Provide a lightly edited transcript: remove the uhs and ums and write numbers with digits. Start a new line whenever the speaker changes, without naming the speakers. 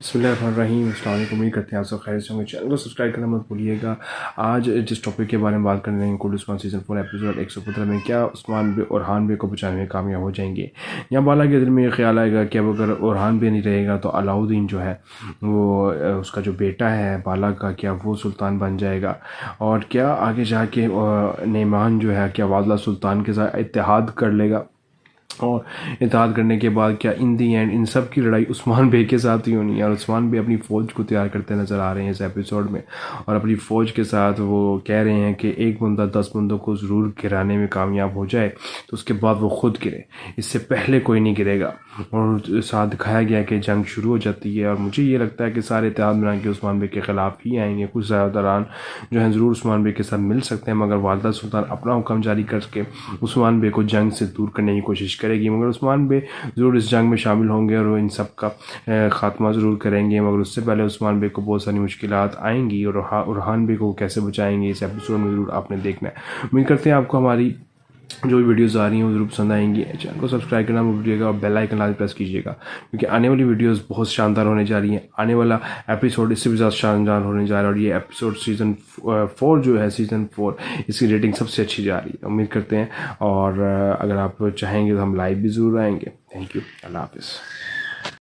बिस्मिल्लाहिर्रहमानिर्रहीम। अस्सलाम वालेकुम। उम्मीद करते हैं आप सब खैर से होंगे। चैनल को सब्सक्राइब करना मत भूलिएगा। आज जिस टॉपिक के बारे में बात करने हैं, कुल उस्मान सीज़न 4 एपिसोड 115 में क्या उस्मान बे और हान बे को बचाने में कामयाब हो जाएंगे। यहाँ बाला के दिल में ये ख्याल आएगा कि अब अगर ओरहान बे नहीं रहेगा तो अलाउद्दीन जो है वो उसका जो बेटा है बाला का, क्या वो सुल्तान बन जाएगा, और क्या आगे जाके नईमान जो है क्या वादला सुल्तान के साथ इत्तेहाद कर लेगा, और इत्तेहाद करने के बाद क्या इन दी एंड इन सब की लड़ाई उस्मान बे के साथ ही होनी है। और उस्मान बे अपनी फ़ौज को तैयार करते नज़र आ रहे हैं इस एपिसोड में, और अपनी फ़ौज के साथ वो कह रहे हैं कि एक बंदा 10 बंदों को ज़रूर गिराने में कामयाब हो जाए तो उसके बाद वो ख़ुद गिरे, इससे पहले कोई नहीं गिरेगा। और साथ दिखाया गया कि जंग शुरू हो जाती है, और मुझे ये लगता है कि सारे इत्तेहाद बना के उस्मान बे के ख़िलाफ़ ही आएंगे। कुछ ज़्यादातरान जो हैं ज़रूर उस्मान बे के साथ मिल सकते हैं, मगर वालदा सुल्तान अपना हुक्म जारी करके उस्मान बे को जंग से दूर करने की कोशिश करेगी। मगर उस्मान बे ज़रूर इस जंग में शामिल होंगे और वो इन सब का ख़ात्मा ज़रूर करेंगे, मगर उससे पहले उस्मान बे को बहुत सारी मुश्किलात आएंगी, और ओरहान बे को कैसे बचाएंगे इस एपिसोड में ज़रूर आपने देखना है। उम्मीद करते हैं आपको हमारी जो भी वीडियोज़ आ रही हैं वो ज़रूर पसंद आएंगी। चैनल को सब्सक्राइब करना मत भूलिएगा और बेल आइकन लाजमी प्रेस कीजिएगा, क्योंकि आने वाली वीडियोज़ बहुत शानदार होने जा रही हैं। आने वाला एपिसोड इससे भी ज़्यादा शानदार होने जा रहा है, और ये एपिसोड सीज़न 4 जो है, सीज़न 4 इसकी रेटिंग सबसे अच्छी जा रही है, उम्मीद करते हैं। और अगर आप चाहेंगे तो हम लाइव भी ज़रूर आएंगे। Thank you. अल्लाह हाफ़िज़।